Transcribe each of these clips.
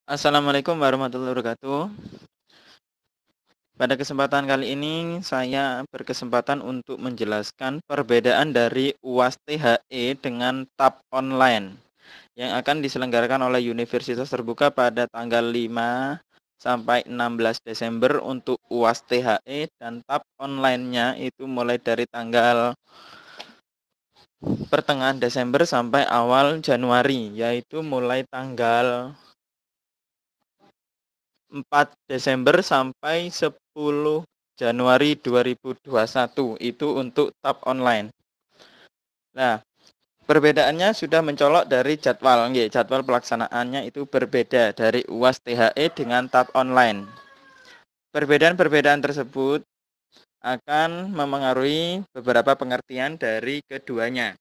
Assalamualaikum warahmatullahi wabarakatuh. Pada kesempatan kali ini saya berkesempatan untuk menjelaskan perbedaan dari UAS THE dengan TAP online yang akan diselenggarakan oleh Universitas Terbuka pada tanggal 5 sampai 16 Desember untuk UAS THE, dan TAP online-nya itu mulai dari tanggal pertengahan Desember sampai awal Januari, yaitu mulai tanggal 4 Desember sampai 10 Januari 2021, itu untuk TAP online. Nah, perbedaannya sudah mencolok dari jadwal. Jadwal pelaksanaannya itu berbeda dari UAS THE dengan TAP online. Perbedaan-perbedaan tersebut akan memengaruhi beberapa pengertian dari keduanya.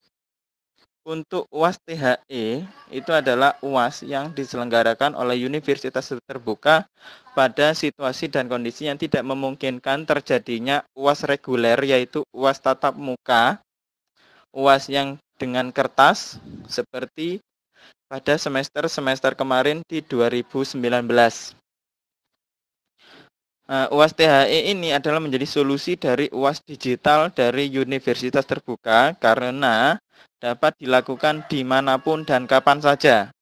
Untuk UAS THE itu adalah UAS yang diselenggarakan oleh Universitas Terbuka pada situasi dan kondisi yang tidak memungkinkan terjadinya UAS reguler, yaitu UAS tatap muka, UAS yang dengan kertas seperti pada semester kemarin di 2019. UAS THE ini adalah menjadi solusi dari UAS digital dari Universitas Terbuka karena dapat dilakukan dimanapun dan kapan saja.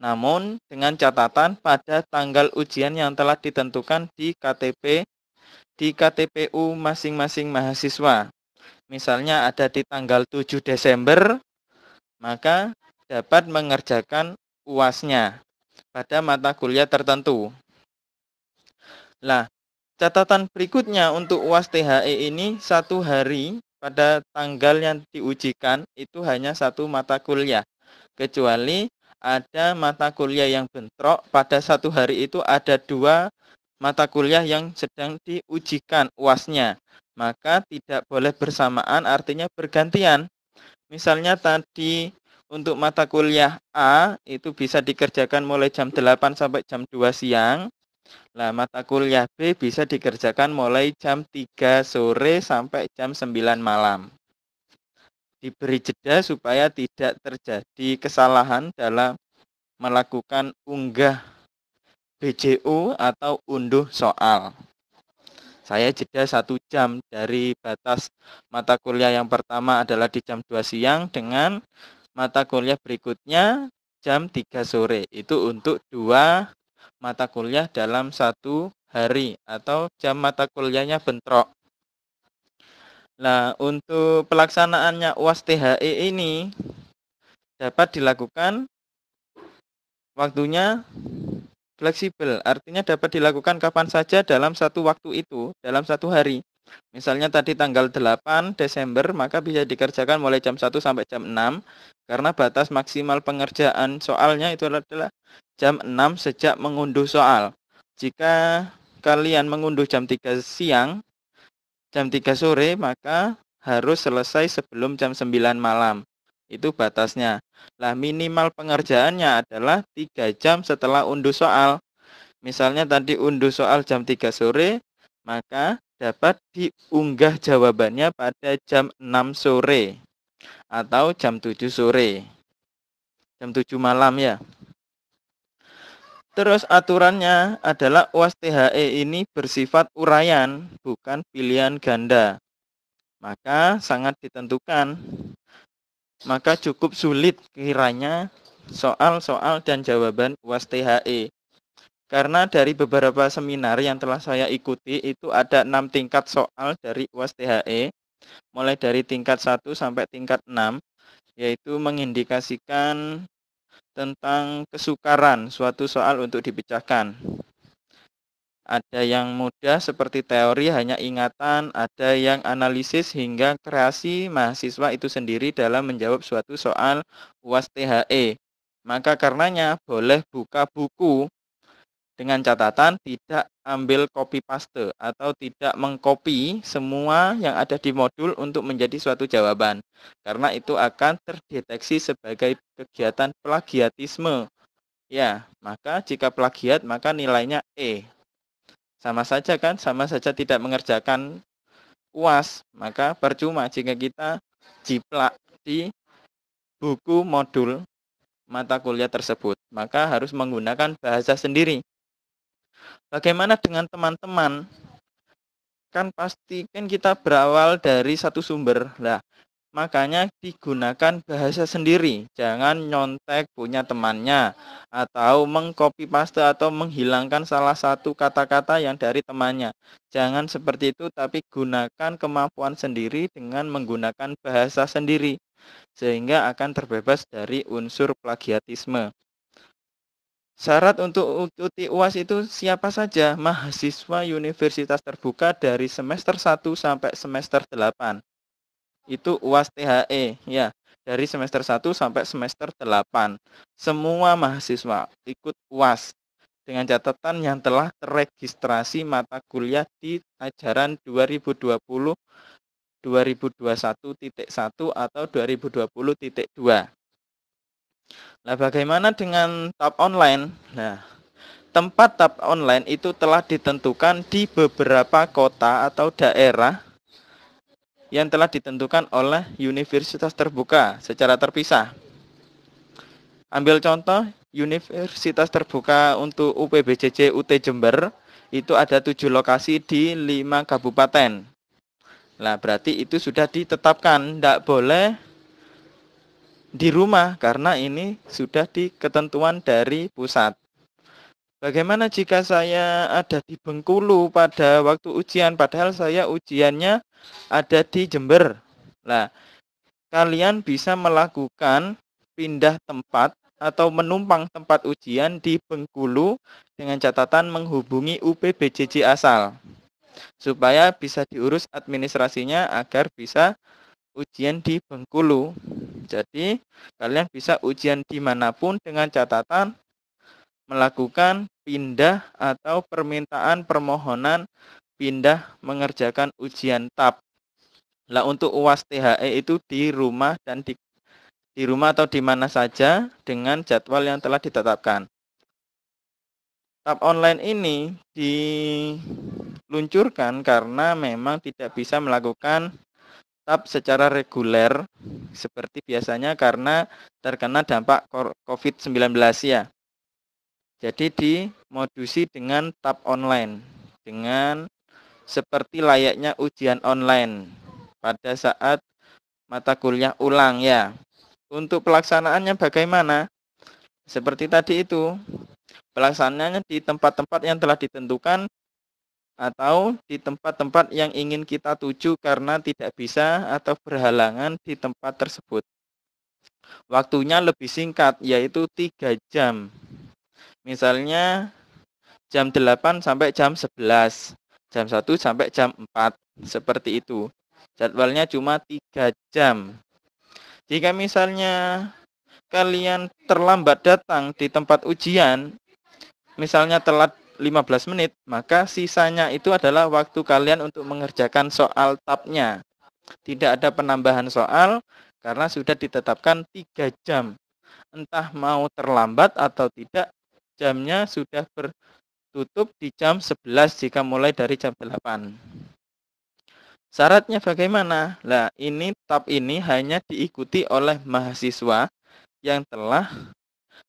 Namun dengan catatan pada tanggal ujian yang telah ditentukan di KTPU masing-masing mahasiswa. Misalnya ada di tanggal 7 Desember, maka dapat mengerjakan UAS-nya pada mata kuliah tertentu. Nah, catatan berikutnya untuk UAS THE ini, satu hari pada tanggal yang diujikan itu hanya satu mata kuliah. Kecuali ada mata kuliah yang bentrok, pada satu hari itu ada dua mata kuliah yang sedang diujikan UAS-nya. Maka tidak boleh bersamaan, artinya bergantian. Misalnya tadi untuk mata kuliah A itu bisa dikerjakan mulai jam 8 sampai jam 2 siang. Nah, mata kuliah B bisa dikerjakan mulai jam 3 sore sampai jam 9 malam. Diberi jeda supaya tidak terjadi kesalahan dalam melakukan unggah BJU atau unduh soal. Saya jeda 1 jam dari batas mata kuliah yang pertama adalah di jam 2 siang dengan mata kuliah berikutnya jam 3 sore. Itu untuk dua mata kuliah dalam satu hari atau jam mata kuliahnya bentrok. Nah, untuk pelaksanaannya UAS THE ini dapat dilakukan waktunya fleksibel, artinya dapat dilakukan kapan saja dalam satu waktu itu, dalam satu hari. Misalnya tadi tanggal 8 Desember, maka bisa dikerjakan mulai jam 1 sampai jam 6, karena batas maksimal pengerjaan soalnya itu adalah jam 6 sejak mengunduh soal. Jika kalian mengunduh jam 3 siang, jam 3 sore, maka harus selesai sebelum jam 9 malam. Itu batasnya. Lah, minimal pengerjaannya adalah 3 jam setelah unduh soal. Misalnya tadi unduh soal jam 3 sore, maka dapat diunggah jawabannya pada jam 6 sore atau jam 7 sore. Jam 7 malam ya. Terus aturannya adalah UAS THE ini bersifat uraian, bukan pilihan ganda. Maka sangat ditentukan. Maka cukup sulit kiranya soal-soal dan jawaban UAS THE. Karena dari beberapa seminar yang telah saya ikuti itu ada 6 tingkat soal dari UAS THE, mulai dari tingkat 1 sampai tingkat 6, yaitu mengindikasikan tentang kesukaran suatu soal untuk dipecahkan. Ada yang mudah seperti teori hanya ingatan, ada yang analisis hingga kreasi mahasiswa itu sendiri dalam menjawab suatu soal UAS THE. Maka karenanya boleh buka buku dengan catatan tidak ambil copy paste atau tidak mengcopy semua yang ada di modul untuk menjadi suatu jawaban. Karena itu akan terdeteksi sebagai kegiatan plagiatisme. Ya, maka jika plagiat maka nilainya E. Sama saja kan, sama saja tidak mengerjakan UAS, maka percuma jika kita jiplak di buku modul mata kuliah tersebut. Maka harus menggunakan bahasa sendiri. Bagaimana dengan teman-teman? Kan pasti kan kita berawal dari satu sumber. Lah, makanya digunakan bahasa sendiri. Jangan nyontek punya temannya atau mengcopy paste atau menghilangkan salah satu kata-kata yang dari temannya. Jangan seperti itu, tapi gunakan kemampuan sendiri dengan menggunakan bahasa sendiri sehingga akan terbebas dari unsur plagiatisme. Syarat untuk mengikuti UAS itu siapa saja? Mahasiswa universitas terbuka dari semester 1 sampai semester 8. Itu UAS THE ya, dari semester 1 sampai semester 8. Semua mahasiswa ikut UAS dengan catatan yang telah terregistrasi mata kuliah di ajaran 2020 2021.1 atau 2020.2. Nah, bagaimana dengan tab online? Nah, tempat tab online itu telah ditentukan di beberapa kota atau daerah yang telah ditentukan oleh universitas terbuka secara terpisah. Ambil contoh, universitas terbuka untuk UPBJJ UT Jember itu ada 7 lokasi di 5 kabupaten. Nah, berarti itu sudah ditetapkan, tidak boleh di rumah karena ini sudah di ketentuan dari pusat. Bagaimana jika saya ada di Bengkulu pada waktu ujian, padahal saya ujiannya ada di Jember? Nah, kalian bisa melakukan pindah tempat atau menumpang tempat ujian di Bengkulu dengan catatan menghubungi UPBJJ asal, supaya bisa diurus administrasinya agar bisa ujian di Bengkulu. Jadi, kalian bisa ujian dimanapun dengan catatan melakukan pindah atau permintaan permohonan pindah mengerjakan ujian TAP. Lah untuk UAS THE itu di rumah dan di rumah atau di mana saja dengan jadwal yang telah ditetapkan. TAP online ini diluncurkan karena memang tidak bisa melakukan TAP secara reguler seperti biasanya karena terkena dampak COVID-19 ya. Jadi dimodusi dengan tab online, dengan seperti layaknya ujian online pada saat mata kuliah ulang ya. Untuk pelaksanaannya bagaimana? Seperti tadi itu, pelaksanaannya di tempat-tempat yang telah ditentukan atau di tempat-tempat yang ingin kita tuju karena tidak bisa atau berhalangan di tempat tersebut. Waktunya lebih singkat, yaitu 3 jam. Misalnya jam 8 sampai jam 11, jam 1 sampai jam 4, seperti itu. Jadwalnya cuma 3 jam. Jika misalnya kalian terlambat datang di tempat ujian, misalnya telat 15 menit, maka sisanya itu adalah waktu kalian untuk mengerjakan soal tabnya. Tidak ada penambahan soal karena sudah ditetapkan 3 jam. Entah mau terlambat atau tidak, jamnya sudah tutup di jam 11 jika mulai dari jam 8. Syaratnya bagaimana? Nah, ini tab ini hanya diikuti oleh mahasiswa yang telah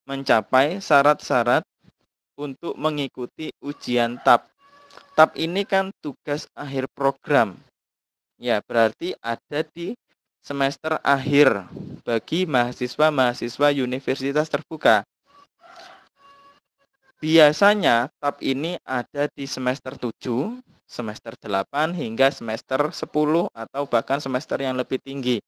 mencapai syarat-syarat untuk mengikuti ujian tab. Tab ini kan tugas akhir program. Ya, berarti ada di semester akhir bagi mahasiswa-mahasiswa universitas terbuka. Biasanya tab ini ada di semester 7, semester 8 hingga semester 10 atau bahkan semester yang lebih tinggi.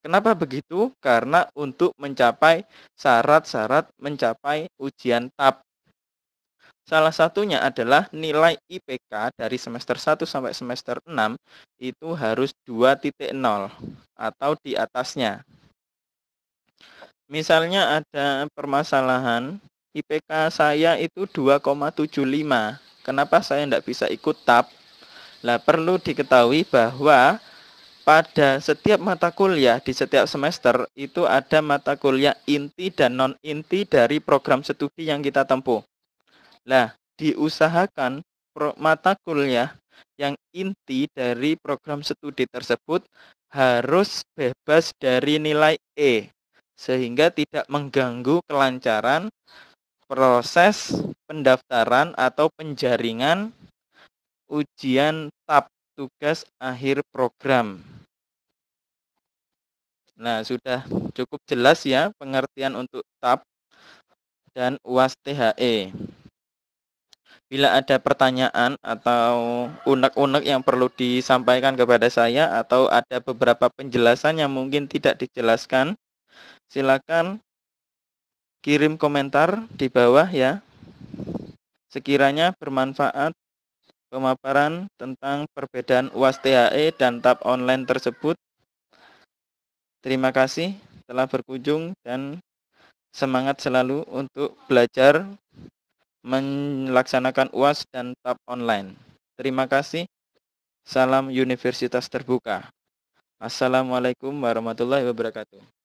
Kenapa begitu? Karena untuk mencapai syarat-syarat mencapai ujian tab. Salah satunya adalah nilai IPK dari semester 1 sampai semester 6 itu harus 2.0 atau di atasnya. Misalnya ada permasalahan IPK saya itu 2,75. Kenapa saya tidak bisa ikut tab? Nah, perlu diketahui bahwa pada setiap mata kuliah di setiap semester itu ada mata kuliah inti dan non-inti dari program studi yang kita tempuh. Nah, diusahakan mata kuliah yang inti dari program studi tersebut harus bebas dari nilai E. sehingga tidak mengganggu kelancaran proses pendaftaran atau penjaringan ujian TAP, tugas akhir program. Nah, sudah cukup jelas ya pengertian untuk TAP dan UAS THE. Bila ada pertanyaan atau unek-unek yang perlu disampaikan kepada saya atau ada beberapa penjelasan yang mungkin tidak dijelaskan, silakan kirim komentar di bawah ya. Sekiranya bermanfaat pemaparan tentang perbedaan UAS THE dan TAP online tersebut. Terima kasih telah berkunjung dan semangat selalu untuk belajar melaksanakan UAS dan TAP online. Terima kasih. Salam Universitas Terbuka. Assalamualaikum warahmatullahi wabarakatuh.